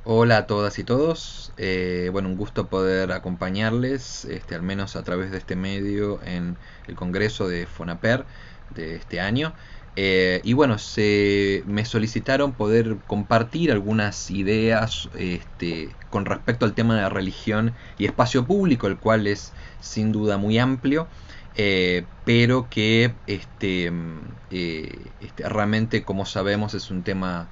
Hola a todas y todos. Bueno, un gusto poder acompañarles, al menos a través de este medio, en el Congreso de FONAPER de este año. Y bueno, me solicitaron poder compartir algunas ideas con respecto al tema de la religión y espacio público, el cual es sin duda muy amplio, pero que realmente, como sabemos, es un tema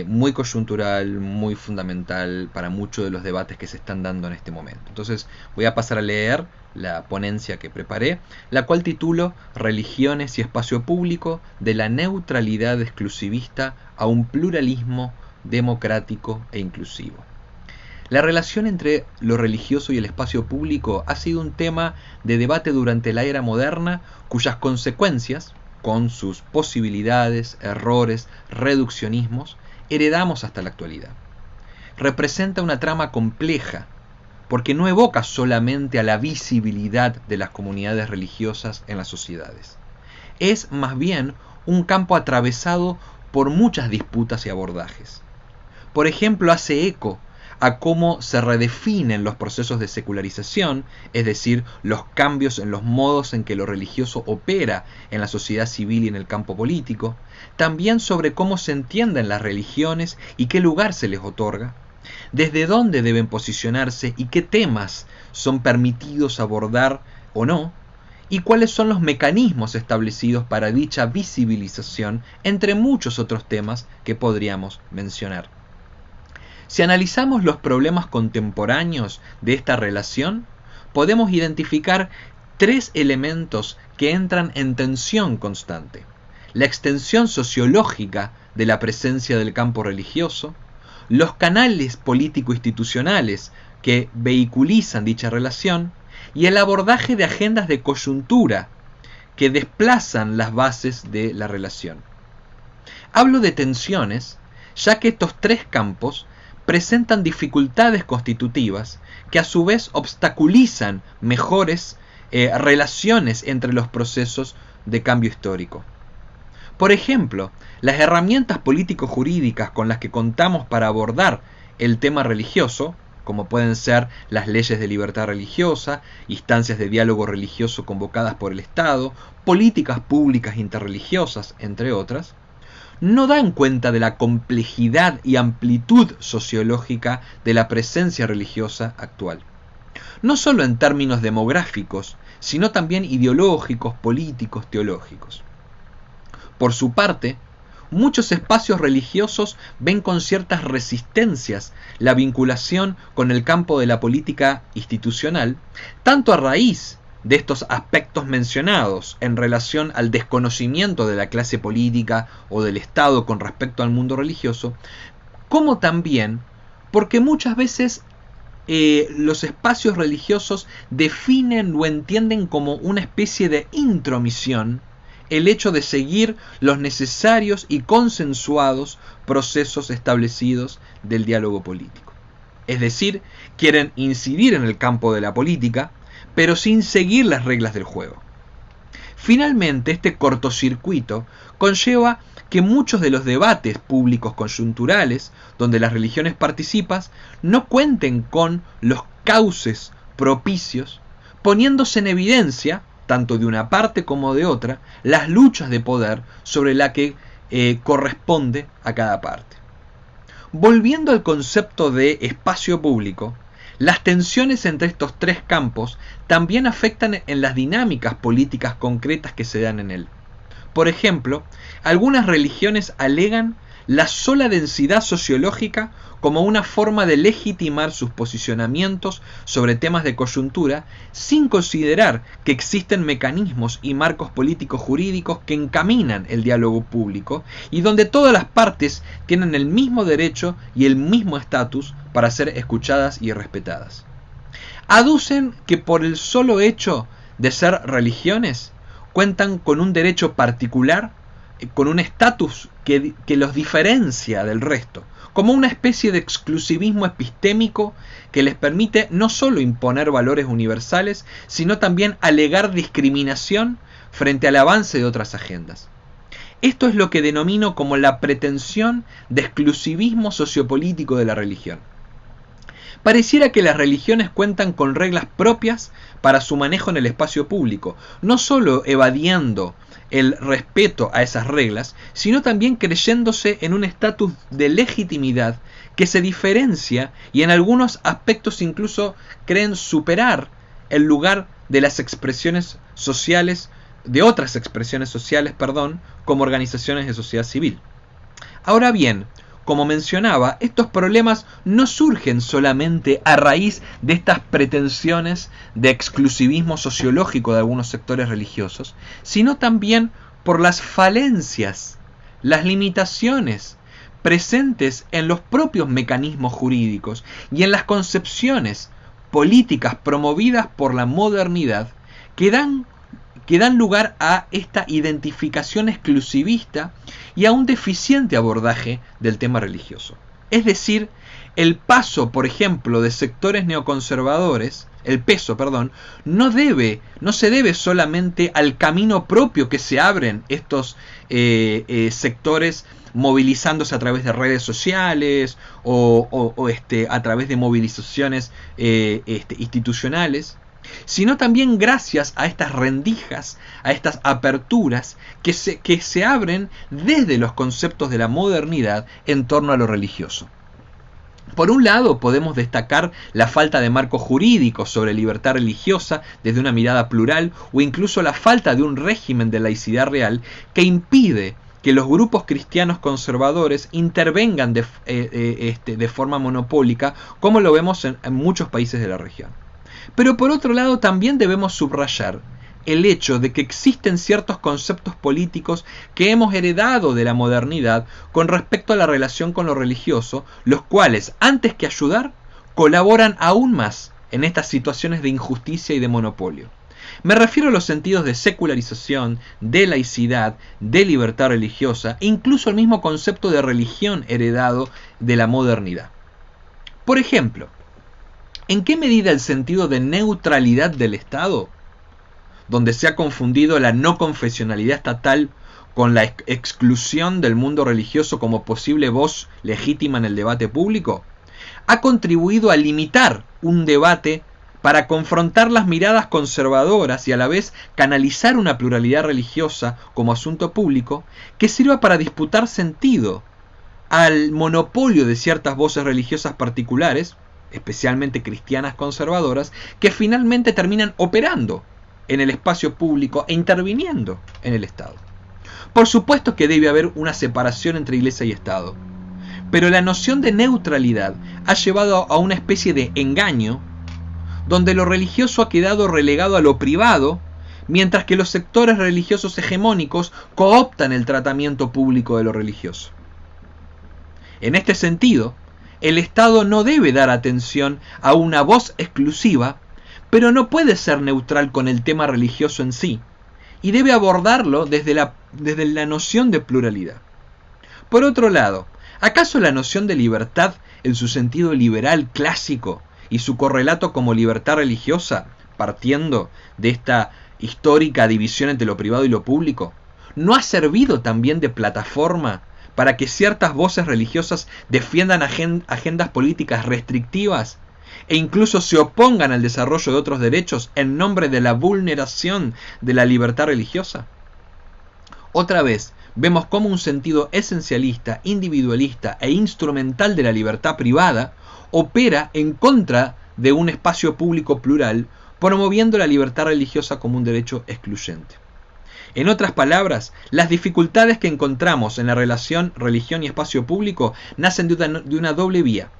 muy coyuntural, muy fundamental para muchos de los debates que se están dando en este momento. Entonces voy a pasar a leer la ponencia que preparé, la cual titulo Religiones y espacio público, de la neutralidad exclusivista a un pluralismo democrático e inclusivo. La relación entre lo religioso y el espacio público ha sido un tema de debate durante la era moderna, cuyas consecuencias, con sus posibilidades, errores, reduccionismos, heredamos hasta la actualidad. Representa una trama compleja, porque no evoca solamente a la visibilidad de las comunidades religiosas en las sociedades. Es más bien un campo atravesado por muchas disputas y abordajes. Por ejemplo, hace eco a cómo se redefinen los procesos de secularización, es decir, los cambios en los modos en que lo religioso opera en la sociedad civil y en el campo político, también sobre cómo se entienden las religiones y qué lugar se les otorga, desde dónde deben posicionarse y qué temas son permitidos abordar o no, y cuáles son los mecanismos establecidos para dicha visibilización, entre muchos otros temas que podríamos mencionar. Si analizamos los problemas contemporáneos de esta relación, podemos identificar tres elementos que entran en tensión constante: la extensión sociológica de la presencia del campo religioso, los canales político-institucionales que vehiculizan dicha relación y el abordaje de agendas de coyuntura que desplazan las bases de la relación. Hablo de tensiones, ya que estos tres campos presentan dificultades constitutivas que a su vez obstaculizan mejores relaciones entre los procesos de cambio histórico. Por ejemplo, las herramientas político-jurídicas con las que contamos para abordar el tema religioso, como pueden ser las leyes de libertad religiosa, instancias de diálogo religioso convocadas por el Estado, políticas públicas interreligiosas, entre otras, no dan cuenta de la complejidad y amplitud sociológica de la presencia religiosa actual. No solo en términos demográficos, sino también ideológicos, políticos, teológicos. Por su parte, muchos espacios religiosos ven con ciertas resistencias la vinculación con el campo de la política institucional, tanto a raíz de estos aspectos mencionados en relación al desconocimiento de la clase política o del Estado con respecto al mundo religioso, como también porque muchas veces los espacios religiosos definen o entienden como una especie de intromisión el hecho de seguir los necesarios y consensuados procesos establecidos del diálogo político. Es decir, quieren incidir en el campo de la política, pero sin seguir las reglas del juego. Finalmente, este cortocircuito conlleva que muchos de los debates públicos coyunturales, donde las religiones participan, no cuenten con los cauces propicios, poniéndose en evidencia, tanto de una parte como de otra, las luchas de poder sobre la que corresponde a cada parte. Volviendo al concepto de espacio público, las tensiones entre estos tres campos también afectan en las dinámicas políticas concretas que se dan en él. Por ejemplo, algunas religiones alegan la sola densidad sociológica como una forma de legitimar sus posicionamientos sobre temas de coyuntura, sin considerar que existen mecanismos y marcos políticos jurídicos que encaminan el diálogo público y donde todas las partes tienen el mismo derecho y el mismo estatus para ser escuchadas y respetadas. Aducen que por el solo hecho de ser religiones cuentan con un derecho particular, con un estatus que los diferencia del resto, como una especie de exclusivismo epistémico que les permite no solo imponer valores universales, sino también alegar discriminación frente al avance de otras agendas. Esto es lo que denomino como la pretensión de exclusivismo sociopolítico de la religión. Pareciera que las religiones cuentan con reglas propias para su manejo en el espacio público, no solo evadiendo el respeto a esas reglas, sino también creyéndose en un estatus de legitimidad que se diferencia y en algunos aspectos incluso creen superar el lugar de las expresiones sociales, de otras expresiones sociales, como organizaciones de sociedad civil. Ahora bien, como mencionaba, estos problemas no surgen solamente a raíz de estas pretensiones de exclusivismo sociológico de algunos sectores religiosos, sino también por las falencias, las limitaciones presentes en los propios mecanismos jurídicos y en las concepciones políticas promovidas por la modernidad que dan lugar a esta identificación exclusivista y a un deficiente abordaje del tema religioso. Es decir, el paso, por ejemplo, de sectores neoconservadores, no se debe solamente al camino propio que se abren estos sectores movilizándose a través de redes sociales o a través de movilizaciones institucionales, sino también gracias a estas rendijas, a estas aperturas que se abren desde los conceptos de la modernidad en torno a lo religioso. Por un lado, podemos destacar la falta de marco jurídico sobre libertad religiosa desde una mirada plural, o incluso la falta de un régimen de laicidad real que impide que los grupos cristianos conservadores intervengan de forma monopólica, como lo vemos en muchos países de la región. Pero por otro lado, también debemos subrayar el hecho de que existen ciertos conceptos políticos que hemos heredado de la modernidad con respecto a la relación con lo religioso, los cuales, antes que ayudar, colaboran aún más en estas situaciones de injusticia y de monopolio. Me refiero a los sentidos de secularización, de laicidad, de libertad religiosa, e incluso al mismo concepto de religión heredado de la modernidad. Por ejemplo, ¿en qué medida el sentido de neutralidad del Estado, donde se ha confundido la no confesionalidad estatal con la exclusión del mundo religioso como posible voz legítima en el debate público, ha contribuido a limitar un debate para confrontar las miradas conservadoras y a la vez canalizar una pluralidad religiosa como asunto público que sirva para disputar sentido al monopolio de ciertas voces religiosas particulares, especialmente cristianas conservadoras, que finalmente terminan operando en el espacio público e interviniendo en el Estado? Por supuesto que debe haber una separación entre Iglesia y Estado, pero la noción de neutralidad ha llevado a una especie de engaño donde lo religioso ha quedado relegado a lo privado, mientras que los sectores religiosos hegemónicos cooptan el tratamiento público de lo religioso. En este sentido, el Estado no debe dar atención a una voz exclusiva, pero no puede ser neutral con el tema religioso en sí, y debe abordarlo desde la noción de pluralidad. Por otro lado, ¿acaso la noción de libertad en su sentido liberal clásico y su correlato como libertad religiosa, partiendo de esta histórica división entre lo privado y lo público, no ha servido también de plataforma para que ciertas voces religiosas defiendan agendas políticas restrictivas e incluso se opongan al desarrollo de otros derechos en nombre de la vulneración de la libertad religiosa? Otra vez, vemos cómo un sentido esencialista, individualista e instrumental de la libertad privada opera en contra de un espacio público plural, promoviendo la libertad religiosa como un derecho excluyente. En otras palabras, las dificultades que encontramos en la relación religión y espacio público nacen de una doble vía: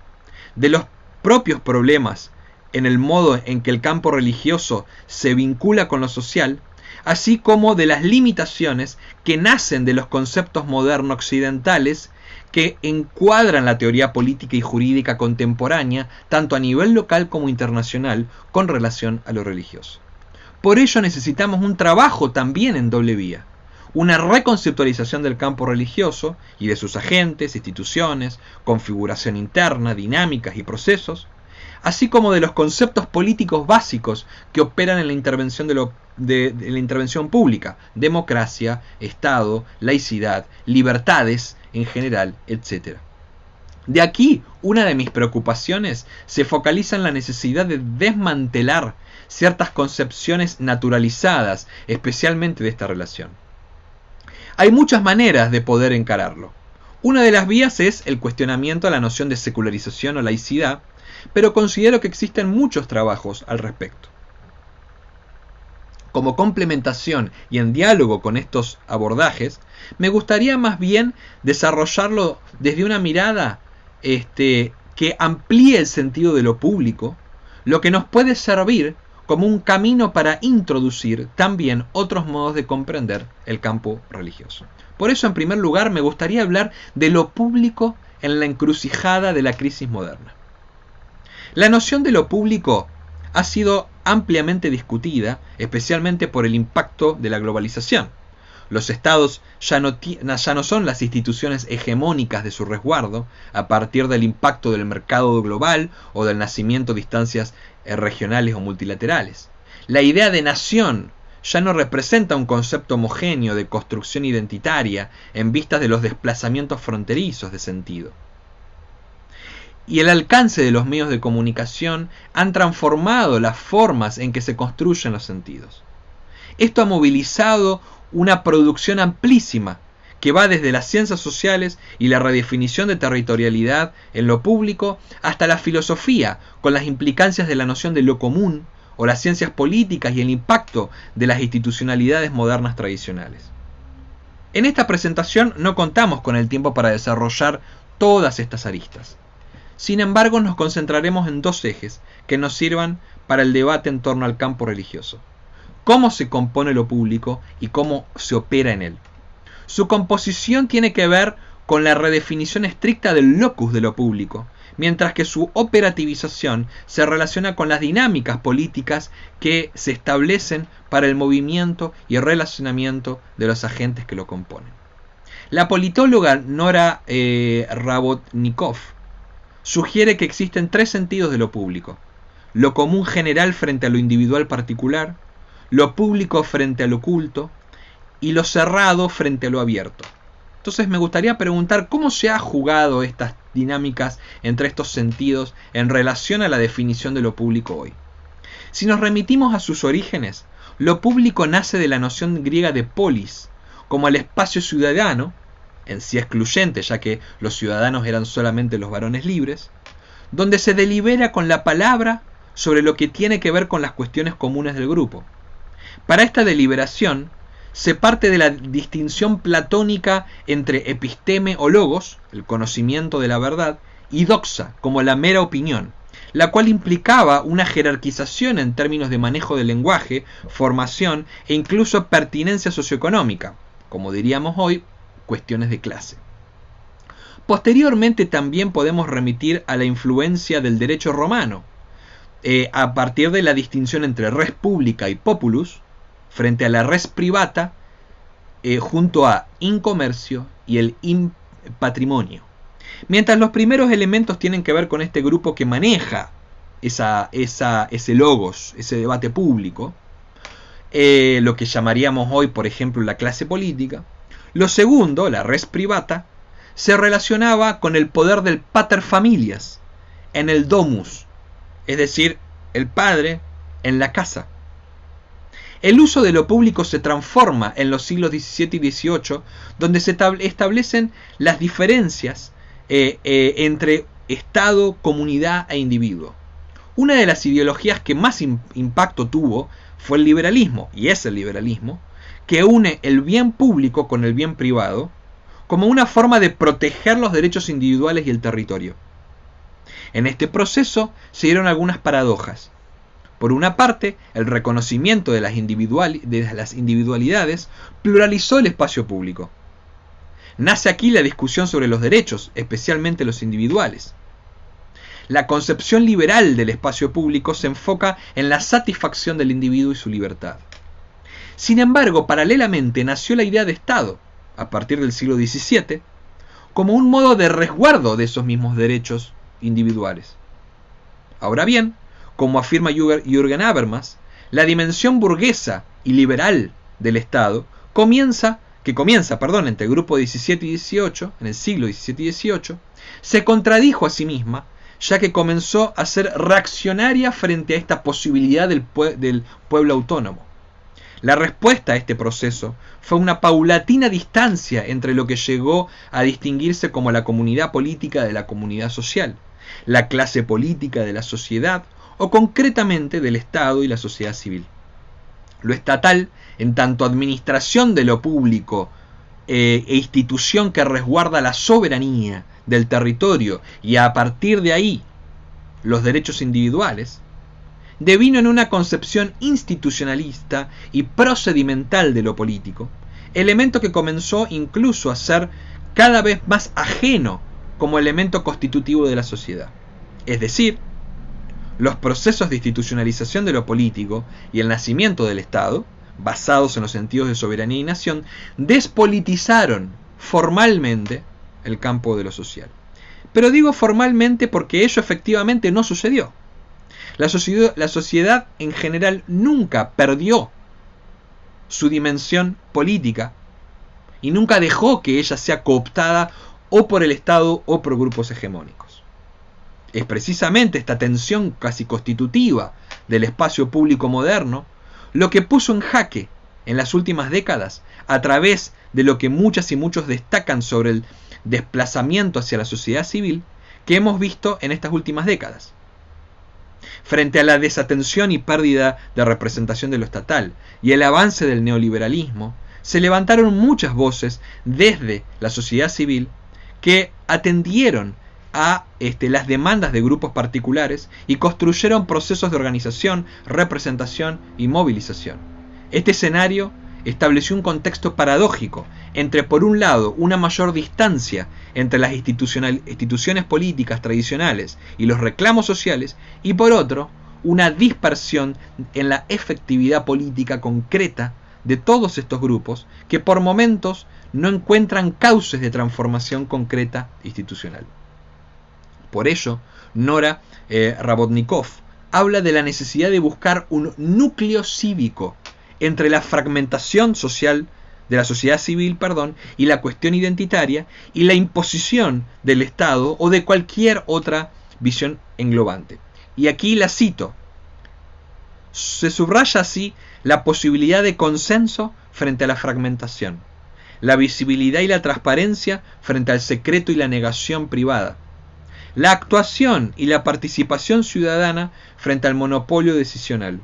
de los propios problemas en el modo en que el campo religioso se vincula con lo social, así como de las limitaciones que nacen de los conceptos modernos occidentales que encuadran la teoría política y jurídica contemporánea, tanto a nivel local como internacional, con relación a lo religioso. Por ello necesitamos un trabajo también en doble vía: una reconceptualización del campo religioso y de sus agentes, instituciones, configuración interna, dinámicas y procesos, así como de los conceptos políticos básicos que operan en la intervención, de la intervención pública: democracia, Estado, laicidad, libertades en general, etc. De aquí, una de mis preocupaciones se focaliza en la necesidad de desmantelar ciertas concepciones naturalizadas, especialmente de esta relación. Hay muchas maneras de poder encararlo. Una de las vías es el cuestionamiento a la noción de secularización o laicidad, pero considero que existen muchos trabajos al respecto. Como complementación y en diálogo con estos abordajes, me gustaría más bien desarrollarlo desde una mirada que amplíe el sentido de lo público, lo que nos puede servir como un camino para introducir también otros modos de comprender el campo religioso. Por eso, en primer lugar, me gustaría hablar de lo público en la encrucijada de la crisis moderna. La noción de lo público ha sido ampliamente discutida, especialmente por el impacto de la globalización. Los estados ya no son las instituciones hegemónicas de su resguardo a partir del impacto del mercado global o del nacimiento de instancias regionales o multilaterales. La idea de nación ya no representa un concepto homogéneo de construcción identitaria en vistas de los desplazamientos fronterizos de sentido. Y el alcance de los medios de comunicación han transformado las formas en que se construyen los sentidos. Esto ha movilizado una producción amplísima que va desde las ciencias sociales y la redefinición de territorialidad en lo público hasta la filosofía, con las implicancias de la noción de lo común, o las ciencias políticas y el impacto de las institucionalidades modernas tradicionales. En esta presentación no contamos con el tiempo para desarrollar todas estas aristas. Sin embargo, nos concentraremos en dos ejes que nos sirvan para el debate en torno al campo religioso: cómo se compone lo público y cómo se opera en él. Su composición tiene que ver con la redefinición estricta del locus de lo público, mientras que su operativización se relaciona con las dinámicas políticas que se establecen para el movimiento y el relacionamiento de los agentes que lo componen. La politóloga Nora Rabotnikov sugiere que existen tres sentidos de lo público: lo común general frente a lo individual particular, lo público frente a lo oculto y lo cerrado frente a lo abierto. Entonces me gustaría preguntar cómo se ha jugado estas dinámicas entre estos sentidos en relación a la definición de lo público hoy. Si nos remitimos a sus orígenes, lo público nace de la noción griega de polis, como el espacio ciudadano, en sí excluyente ya que los ciudadanos eran solamente los varones libres, donde se delibera con la palabra sobre lo que tiene que ver con las cuestiones comunes del grupo. Para esta deliberación se parte de la distinción platónica entre episteme o logos, el conocimiento de la verdad, y doxa, como la mera opinión, la cual implicaba una jerarquización en términos de manejo del lenguaje, formación e incluso pertinencia socioeconómica, como diríamos hoy, cuestiones de clase. Posteriormente también podemos remitir a la influencia del derecho romano, a partir de la distinción entre res publica y populus, frente a la res privata, junto a incomercio y el patrimonio. Mientras los primeros elementos tienen que ver con este grupo que maneja ese logos, ese debate público, lo que llamaríamos hoy, por ejemplo, la clase política. Lo segundo, la res privata, se relacionaba con el poder del pater familias, en el domus, es decir, el padre en la casa. El uso de lo público se transforma en los siglos XVII y XVIII, donde se establecen las diferencias entre Estado, comunidad e individuo. Una de las ideologías que más impacto tuvo fue el liberalismo, y es el liberalismo, que une el bien público con el bien privado, como una forma de proteger los derechos individuales y el territorio. En este proceso se dieron algunas paradojas. Por una parte, el reconocimiento de las individualidades pluralizó el espacio público. Nace aquí la discusión sobre los derechos, especialmente los individuales. La concepción liberal del espacio público se enfoca en la satisfacción del individuo y su libertad. Sin embargo, paralelamente nació la idea de Estado, a partir del siglo XVII, como un modo de resguardo de esos mismos derechos individuales. Ahora bien, como afirma Jürgen Habermas, la dimensión burguesa y liberal del Estado comienza entre el grupo 17 y 18, en el siglo 17 y 18, se contradijo a sí misma, ya que comenzó a ser reaccionaria frente a esta posibilidad del pueblo autónomo. La respuesta a este proceso fue una paulatina distancia entre lo que llegó a distinguirse como la comunidad política de la comunidad social, la clase política de la sociedad o concretamente del Estado y la sociedad civil. Lo estatal, en tanto administración de lo público e institución que resguarda la soberanía del territorio y a partir de ahí los derechos individuales, devino en una concepción institucionalista y procedimental de lo político, elemento que comenzó incluso a ser cada vez más ajeno como elemento constitutivo de la sociedad. Es decir, los procesos de institucionalización de lo político y el nacimiento del Estado, basados en los sentidos de soberanía y nación, despolitizaron formalmente el campo de lo social. Pero digo formalmente porque ello efectivamente no sucedió. La sociedad en general nunca perdió su dimensión política y nunca dejó que ella sea cooptada o por el Estado o por grupos hegemónicos. Es precisamente esta tensión casi constitutiva del espacio público moderno lo que puso en jaque en las últimas décadas, a través de lo que muchas y muchos destacan sobre el desplazamiento hacia la sociedad civil que hemos visto en estas últimas décadas. Frente a la desatención y pérdida de representación de lo estatal y el avance del neoliberalismo, se levantaron muchas voces desde la sociedad civil que atendieron a las demandas de grupos particulares y construyeron procesos de organización, representación y movilización. Este escenario estableció un contexto paradójico entre, por un lado, una mayor distancia entre las instituciones políticas tradicionales y los reclamos sociales, y por otro, una dispersión en la efectividad política concreta de todos estos grupos que por momentos no encuentran cauces de transformación concreta institucional. Por ello, Nora Rabotnikov habla de la necesidad de buscar un núcleo cívico entre la fragmentación social de la sociedad civil, y la cuestión identitaria y la imposición del Estado o de cualquier otra visión englobante. Y aquí la cito. Se subraya así la posibilidad de consenso frente a la fragmentación, la visibilidad y la transparencia frente al secreto y la negación privada, la actuación y la participación ciudadana frente al monopolio decisional,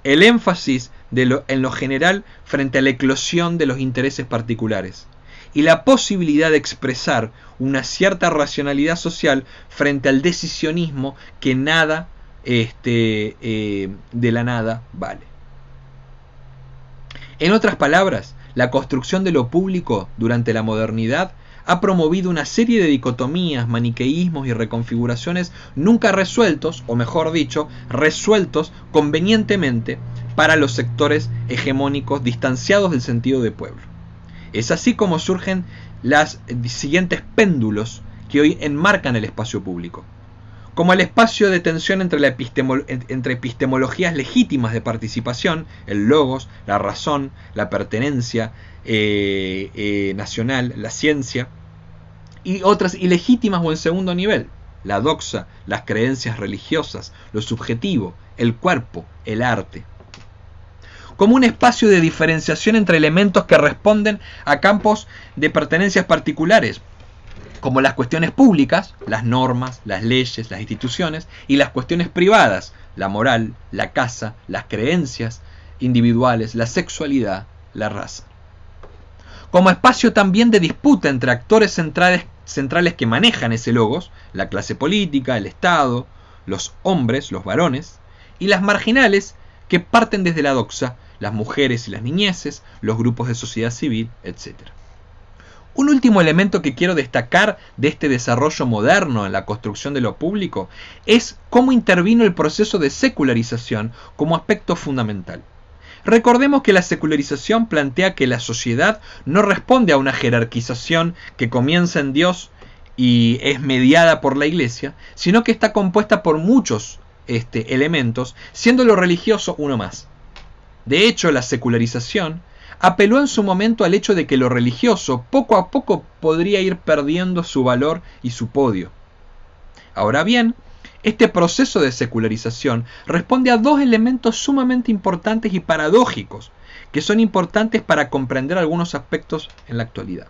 el énfasis en lo general frente a la eclosión de los intereses particulares y la posibilidad de expresar una cierta racionalidad social frente al decisionismo que nada de la nada vale. En otras palabras, la construcción de lo público durante la modernidad ha promovido una serie de dicotomías, maniqueísmos y reconfiguraciones nunca resueltos, o mejor dicho, resueltos convenientemente para los sectores hegemónicos distanciados del sentido de pueblo. Es así como surgen los siguientes péndulos que hoy enmarcan el espacio público, como el espacio de tensión entre epistemologías legítimas de participación, el logos, la razón, la pertenencia nacional, la ciencia, y otras ilegítimas o en segundo nivel, la doxa, las creencias religiosas, lo subjetivo, el cuerpo, el arte, como un espacio de diferenciación entre elementos que responden a campos de pertenencias particulares, como las cuestiones públicas, las normas, las leyes, las instituciones, y las cuestiones privadas, la moral, la casa, las creencias individuales, la sexualidad, la raza. Como espacio también de disputa entre actores centrales que manejan ese logos, la clase política, el Estado, los hombres, los varones, y las marginales que parten desde la doxa, las mujeres y las niñeces, los grupos de sociedad civil, etc. Un último elemento que quiero destacar de este desarrollo moderno en la construcción de lo público es cómo intervino el proceso de secularización como aspecto fundamental. Recordemos que la secularización plantea que la sociedad no responde a una jerarquización que comienza en Dios y es mediada por la Iglesia, sino que está compuesta por muchos elementos, siendo lo religioso uno más. De hecho, la secularización apeló en su momento al hecho de que lo religioso poco a poco podría ir perdiendo su valor y su podio. Ahora bien, este proceso de secularización responde a dos elementos sumamente importantes y paradójicos, que son importantes para comprender algunos aspectos en la actualidad.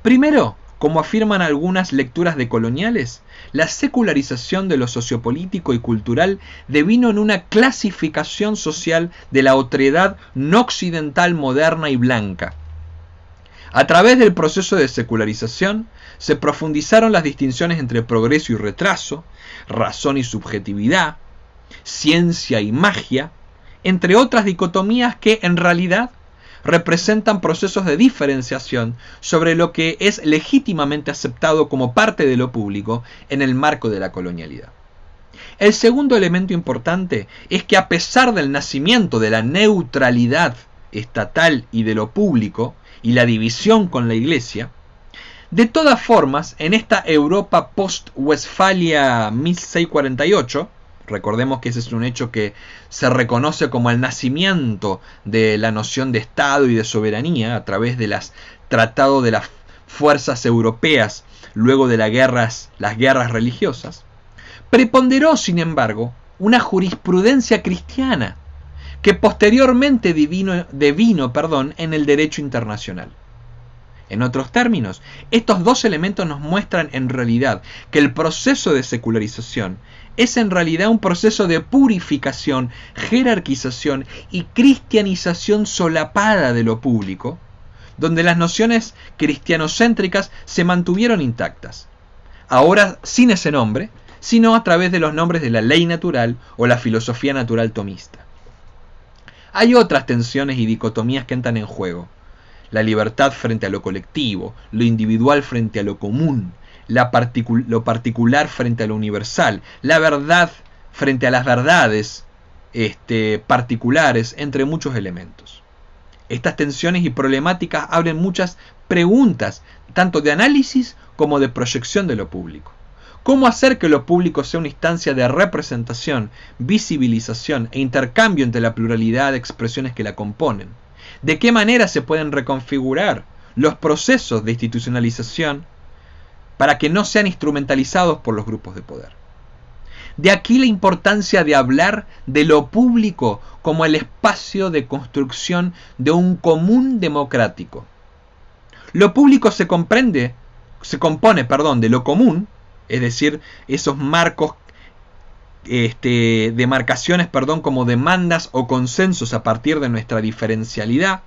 Primero, como afirman algunas lecturas decoloniales, la secularización de lo sociopolítico y cultural devino en una clasificación social de la otredad no occidental moderna y blanca. A través del proceso de secularización se profundizaron las distinciones entre progreso y retraso, razón y subjetividad, ciencia y magia, entre otras dicotomías que en realidad representan procesos de diferenciación sobre lo que es legítimamente aceptado como parte de lo público en el marco de la colonialidad. El segundo elemento importante es que a pesar del nacimiento de la neutralidad estatal y de lo público y la división con la Iglesia, de todas formas, en esta Europa post-Westfalia 1648, recordemos que ese es un hecho que se reconoce como el nacimiento de la noción de Estado y de soberanía a través de las tratados de las fuerzas europeas luego de las guerras religiosas, preponderó, sin embargo, una jurisprudencia cristiana que posteriormente devino en el derecho internacional. En otros términos, estos dos elementos nos muestran en realidad que el proceso de secularización es en realidad un proceso de purificación, jerarquización y cristianización solapada de lo público, donde las nociones cristianocéntricas se mantuvieron intactas, ahora sin ese nombre, sino a través de los nombres de la ley natural o la filosofía natural tomista. Hay otras tensiones y dicotomías que entran en juego: la libertad frente a lo colectivo, lo individual frente a lo común, lo particular frente a lo universal, la verdad frente a las verdades particulares, entre muchos elementos. Estas tensiones y problemáticas abren muchas preguntas, tanto de análisis como de proyección de lo público. ¿Cómo hacer que lo público sea una instancia de representación, visibilización e intercambio entre la pluralidad de expresiones que la componen? ¿De qué manera se pueden reconfigurar los procesos de institucionalización para que no sean instrumentalizados por los grupos de poder? De aquí la importancia de hablar de lo público como el espacio de construcción de un común democrático. Lo público se compone de lo común, es decir, esos marcos demarcaciones, como demandas o consensos a partir de nuestra diferencialidad,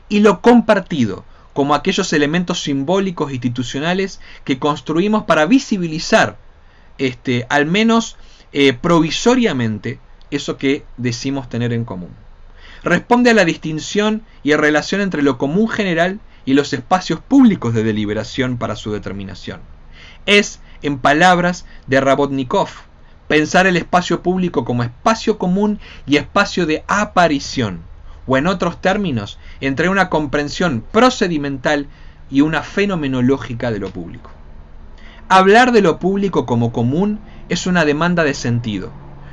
y lo compartido, como aquellos elementos simbólicos institucionales que construimos para visibilizar, al menos provisoriamente, eso que decimos tener en común. Responde a la distinción y a relación entre lo común general y los espacios públicos de deliberación para su determinación. Es, en palabras de Rabotnikov, pensar el espacio público como espacio común y espacio de aparición, o en otros términos, entre una comprensión procedimental y una fenomenológica de lo público. Hablar de lo público como común es una demanda de sentido,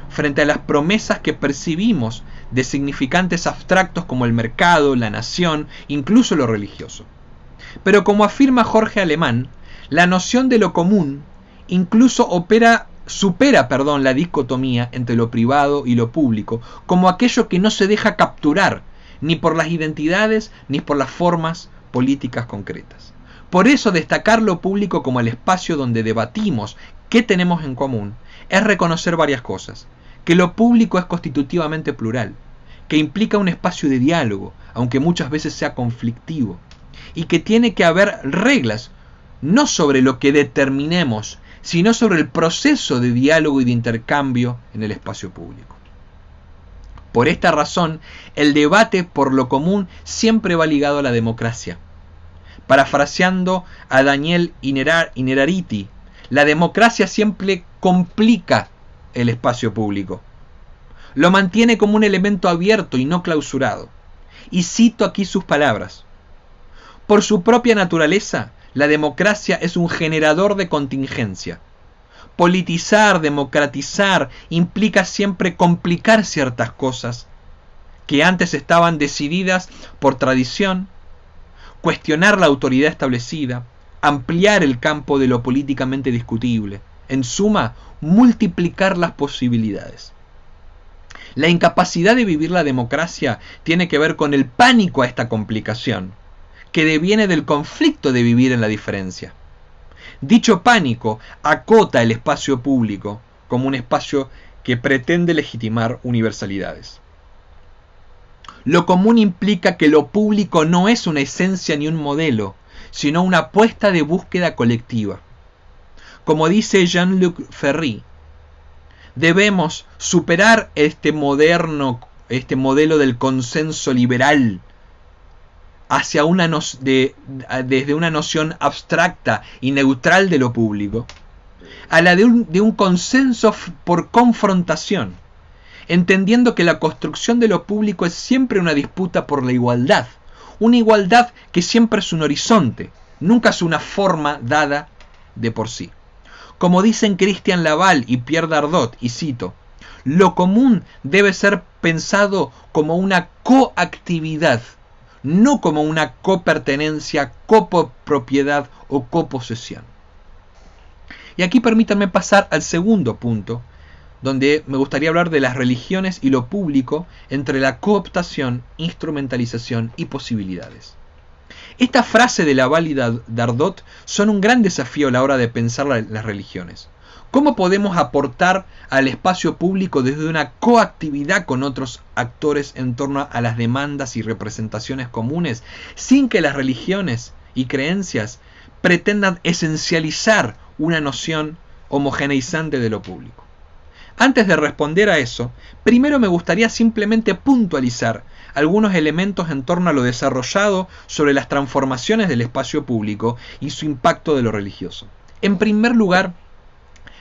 frente a las promesas que percibimos de significantes abstractos como el mercado, la nación, incluso lo religioso. Pero como afirma Jorge Alemán, la noción de lo común incluso supera la dicotomía entre lo privado y lo público, como aquello que no se deja capturar ni por las identidades ni por las formas políticas concretas. Por eso destacar lo público como el espacio donde debatimos qué tenemos en común es reconocer varias cosas: que lo público es constitutivamente plural, que implica un espacio de diálogo, aunque muchas veces sea conflictivo, y que tiene que haber reglas, no sobre lo que determinemos, sino sobre el proceso de diálogo y de intercambio en el espacio público. Por esta razón, el debate por lo común siempre va ligado a la democracia. Parafraseando a Daniel Innerarity, la democracia siempre complica el espacio público. Lo mantiene como un elemento abierto y no clausurado. Y cito aquí sus palabras: por su propia naturaleza, la democracia es un generador de contingencia. politizar, democratizar, implica siempre complicar ciertas cosas que antes estaban decididas por tradición, cuestionar la autoridad establecida, ampliar el campo de lo políticamente discutible. En suma, multiplicar las posibilidades. La incapacidad de vivir la democracia tiene que ver con el pánico a esta complicación, que deviene del conflicto de vivir en la diferencia. Dicho pánico acota el espacio público como un espacio que pretende legitimar universalidades. Lo común implica que lo público no es una esencia ni un modelo, sino una apuesta de búsqueda colectiva. Como dice Jean-Luc Ferry, debemos superar este modelo del consenso liberal hacia desde una noción abstracta y neutral de lo público, a la de un consenso por confrontación, entendiendo que la construcción de lo público es siempre una disputa por la igualdad, una igualdad que siempre es un horizonte, nunca es una forma dada de por sí. Como dicen Christian Laval y Pierre Dardot, y cito, lo común debe ser pensado como una coactividad, no como una copertenencia, copropiedad o coposesión. Y aquí permítanme pasar al segundo punto, donde me gustaría hablar de las religiones y lo público entre la cooptación, instrumentalización y posibilidades. Esta frase de Laval y Dardot son un gran desafío a la hora de pensar las religiones. ¿Cómo podemos aportar al espacio público desde una coactividad con otros actores en torno a las demandas y representaciones comunes, sin que las religiones y creencias pretendan esencializar una noción homogeneizante de lo público? Antes de responder a eso, primero me gustaría simplemente puntualizar algunos elementos en torno a lo desarrollado sobre las transformaciones del espacio público y su impacto de lo religioso. En primer lugar,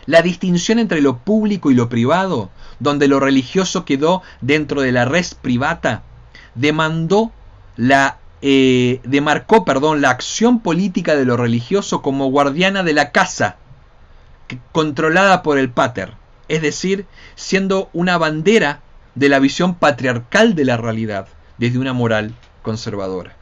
la distinción entre lo público y lo privado, donde lo religioso quedó dentro de la res privata, demarcó la acción política de lo religioso como guardiana de la casa, controlada por el pater, es decir, siendo una bandera de la visión patriarcal de la realidad desde una moral conservadora.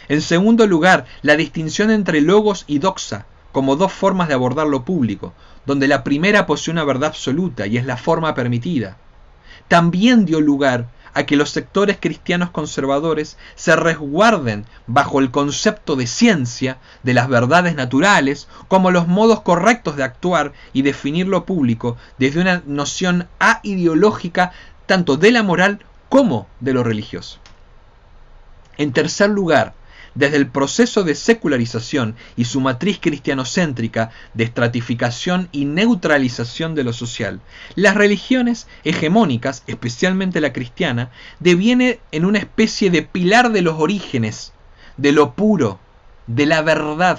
En segundo lugar, la distinción entre logos y doxa como dos formas de abordar lo público, donde la primera posee una verdad absoluta y es la forma permitida. También dio lugar a que los sectores cristianos conservadores se resguarden bajo el concepto de ciencia de las verdades naturales como los modos correctos de actuar y definir lo público desde una noción aideológica tanto de la moral como de lo religioso. En tercer lugar, desde el proceso de secularización y su matriz cristianocéntrica de estratificación y neutralización de lo social, las religiones hegemónicas, especialmente la cristiana, deviene en una especie de pilar de los orígenes, de lo puro, de la verdad,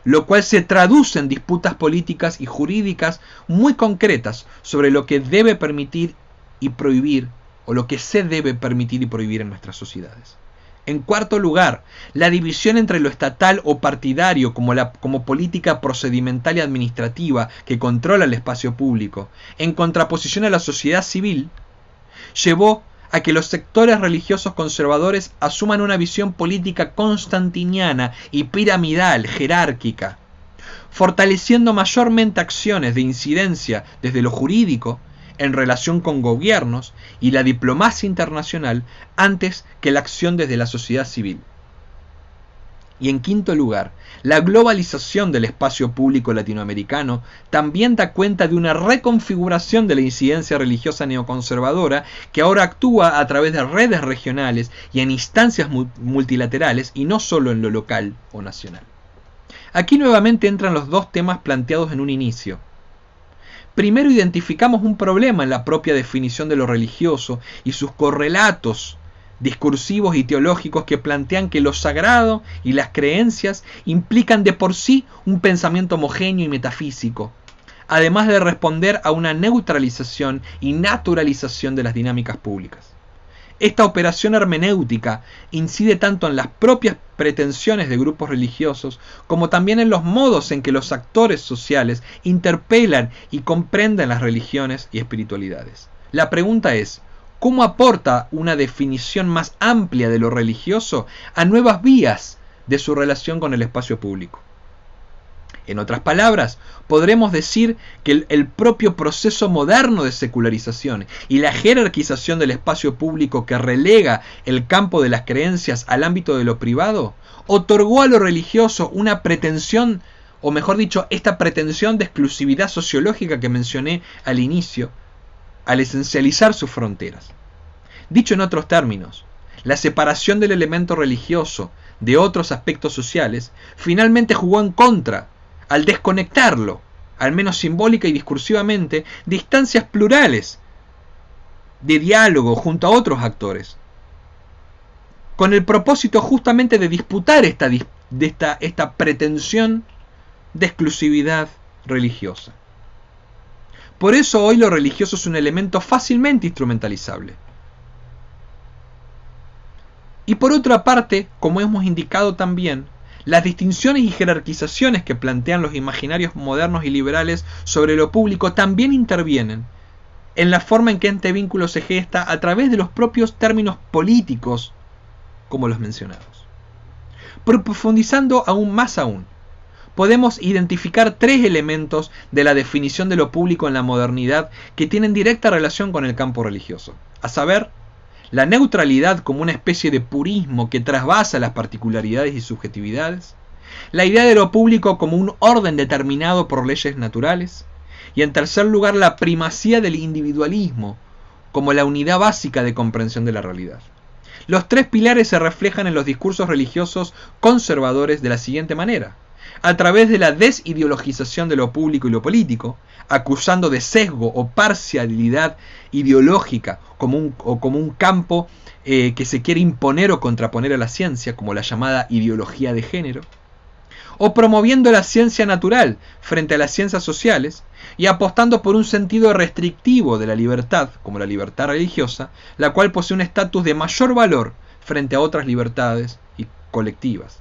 lo cual se traduce en disputas políticas y jurídicas muy concretas sobre lo que debe permitir y prohibir, o lo que se debe permitir y prohibir en nuestras sociedades. En cuarto lugar, la división entre lo estatal o partidario como política procedimental y administrativa que controla el espacio público, en contraposición a la sociedad civil, llevó a que los sectores religiosos conservadores asuman una visión política constantiniana y piramidal, jerárquica, fortaleciendo mayormente acciones de incidencia desde lo jurídico en relación con gobiernos y la diplomacia internacional antes que la acción desde la sociedad civil. Y en quinto lugar, la globalización del espacio público latinoamericano también da cuenta de una reconfiguración de la incidencia religiosa neoconservadora que ahora actúa a través de redes regionales y en instancias multilaterales y no solo en lo local o nacional. Aquí nuevamente entran los dos temas planteados en un inicio. Primero identificamos un problema en la propia definición de lo religioso y sus correlatos discursivos y teológicos que plantean que lo sagrado y las creencias implican de por sí un pensamiento homogéneo y metafísico, además de responder a una neutralización y naturalización de las dinámicas públicas. Esta operación hermenéutica incide tanto en las propias pretensiones de grupos religiosos como también en los modos en que los actores sociales interpelan y comprenden las religiones y espiritualidades. La pregunta es, ¿cómo aporta una definición más amplia de lo religioso a nuevas vías de su relación con el espacio público? En otras palabras, podremos decir que el propio proceso moderno de secularización y la jerarquización del espacio público que relega el campo de las creencias al ámbito de lo privado, otorgó a lo religioso una pretensión, o mejor dicho, esta pretensión de exclusividad sociológica que mencioné al inicio, al esencializar sus fronteras. Dicho en otros términos, la separación del elemento religioso de otros aspectos sociales finalmente jugó en contra al desconectarlo, al menos simbólica y discursivamente, de instancias plurales de diálogo junto a otros actores, con el propósito justamente de disputar esta pretensión de exclusividad religiosa. Por eso hoy lo religioso es un elemento fácilmente instrumentalizable. Y por otra parte, como hemos indicado también, las distinciones y jerarquizaciones que plantean los imaginarios modernos y liberales sobre lo público también intervienen en la forma en que este vínculo se gesta a través de los propios términos políticos, como los mencionados. Pero profundizando aún más podemos identificar tres elementos de la definición de lo público en la modernidad que tienen directa relación con el campo religioso, a saber, la neutralidad como una especie de purismo que trasvasa las particularidades y subjetividades, la idea de lo público como un orden determinado por leyes naturales, y en tercer lugar la primacía del individualismo como la unidad básica de comprensión de la realidad. Los tres pilares se reflejan en los discursos religiosos conservadores de la siguiente manera: a través de la desideologización de lo público y lo político, acusando de sesgo o parcialidad ideológica como un campo que se quiere imponer o contraponer a la ciencia, como la llamada ideología de género, o promoviendo la ciencia natural frente a las ciencias sociales y apostando por un sentido restrictivo de la libertad, como la libertad religiosa, la cual posee un estatus de mayor valor frente a otras libertades y colectivas.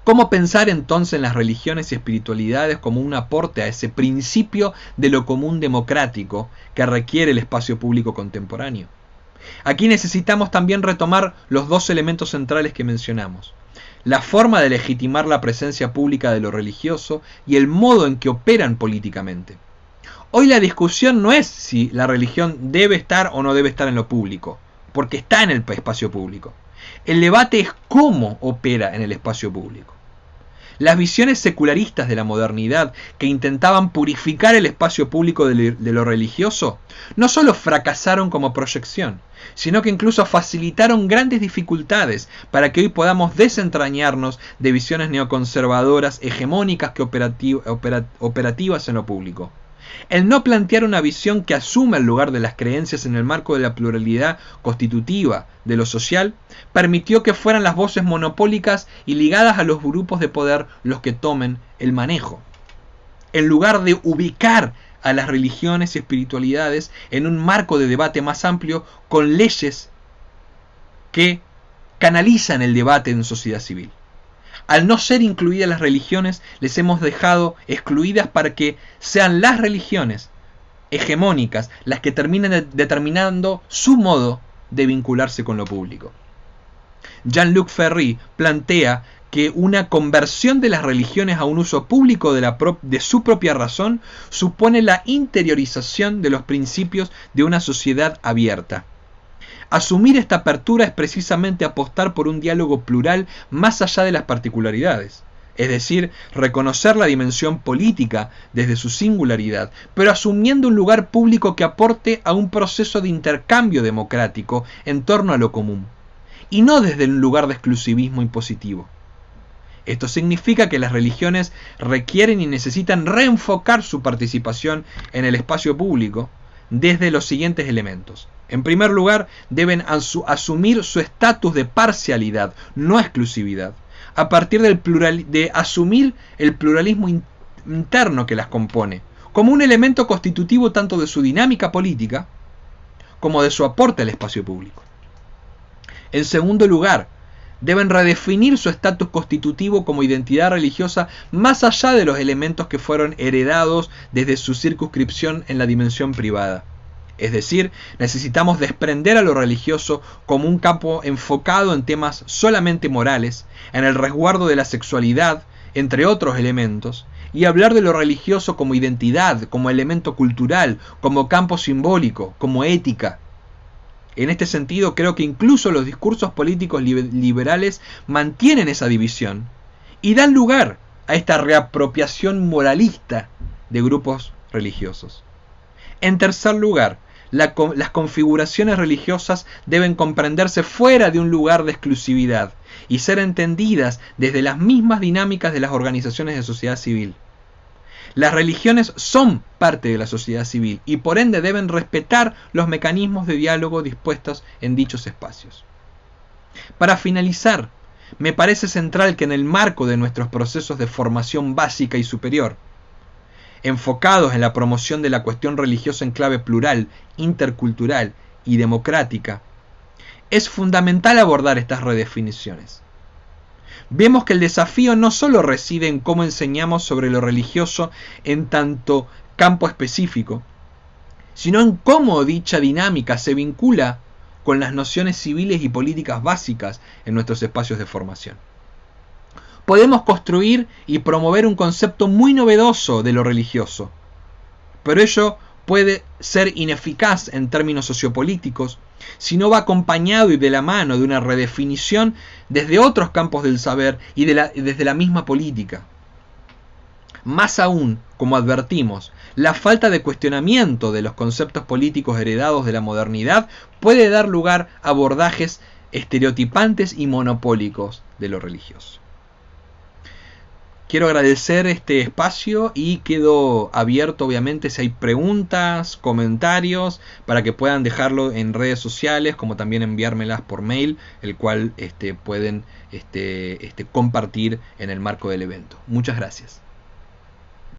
¿Cómo pensar entonces en las religiones y espiritualidades como un aporte a ese principio de lo común democrático que requiere el espacio público contemporáneo? Aquí necesitamos también retomar los dos elementos centrales que mencionamos: la forma de legitimar la presencia pública de lo religioso y el modo en que operan políticamente. Hoy la discusión no es si la religión debe estar o no debe estar en lo público, porque está en el espacio público. El debate es cómo opera en el espacio público. Las visiones secularistas de la modernidad que intentaban purificar el espacio público de lo religioso no solo fracasaron como proyección, sino que incluso facilitaron grandes dificultades para que hoy podamos desentrañarnos de visiones neoconservadoras hegemónicas que operativas en lo público. El no plantear una visión que asuma el lugar de las creencias en el marco de la pluralidad constitutiva de lo social permitió que fueran las voces monopólicas y ligadas a los grupos de poder los que tomen el manejo, en lugar de ubicar a las religiones y espiritualidades en un marco de debate más amplio con leyes que canalizan el debate en sociedad civil. Al no ser incluidas las religiones, les hemos dejado excluidas para que sean las religiones hegemónicas las que terminen determinando su modo de vincularse con lo público. Jean-Luc Ferry plantea que una conversión de las religiones a un uso público de su propia razón supone la interiorización de los principios de una sociedad abierta. Asumir esta apertura es precisamente apostar por un diálogo plural más allá de las particularidades, es decir, reconocer la dimensión política desde su singularidad, pero asumiendo un lugar público que aporte a un proceso de intercambio democrático en torno a lo común, y no desde un lugar de exclusivismo impositivo. Esto significa que las religiones requieren y necesitan reenfocar su participación en el espacio público desde los siguientes elementos. En primer lugar, deben asumir su estatus de parcialidad, no exclusividad, a partir de asumir el pluralismo interno que las compone, como un elemento constitutivo tanto de su dinámica política como de su aporte al espacio público. En segundo lugar, deben redefinir su estatus constitutivo como identidad religiosa más allá de los elementos que fueron heredados desde su circunscripción en la dimensión privada. Es decir, necesitamos desprender a lo religioso como un campo enfocado en temas solamente morales, en el resguardo de la sexualidad, entre otros elementos, y hablar de lo religioso como identidad, como elemento cultural, como campo simbólico, como ética. En este sentido, creo que incluso los discursos políticos liberales mantienen esa división y dan lugar a esta reapropiación moralista de grupos religiosos. En tercer lugar, las configuraciones religiosas deben comprenderse fuera de un lugar de exclusividad y ser entendidas desde las mismas dinámicas de las organizaciones de sociedad civil. Las religiones son parte de la sociedad civil y por ende deben respetar los mecanismos de diálogo dispuestos en dichos espacios. Para finalizar, me parece central que en el marco de nuestros procesos de formación básica y superior, enfocados en la promoción de la cuestión religiosa en clave plural, intercultural y democrática, es fundamental abordar estas redefiniciones. Vemos que el desafío no solo reside en cómo enseñamos sobre lo religioso en tanto campo específico, sino en cómo dicha dinámica se vincula con las nociones civiles y políticas básicas en nuestros espacios de formación. Podemos construir y promover un concepto muy novedoso de lo religioso, pero ello puede ser ineficaz en términos sociopolíticos si no va acompañado y de la mano de una redefinición desde otros campos del saber y desde la misma política. Más aún, como advertimos, la falta de cuestionamiento de los conceptos políticos heredados de la modernidad puede dar lugar a abordajes estereotipantes y monopólicos de lo religioso. Quiero agradecer este espacio y quedo abierto, obviamente, si hay preguntas, comentarios, para que puedan dejarlo en redes sociales, como también enviármelas por mail, el cual pueden compartir en el marco del evento. Muchas gracias.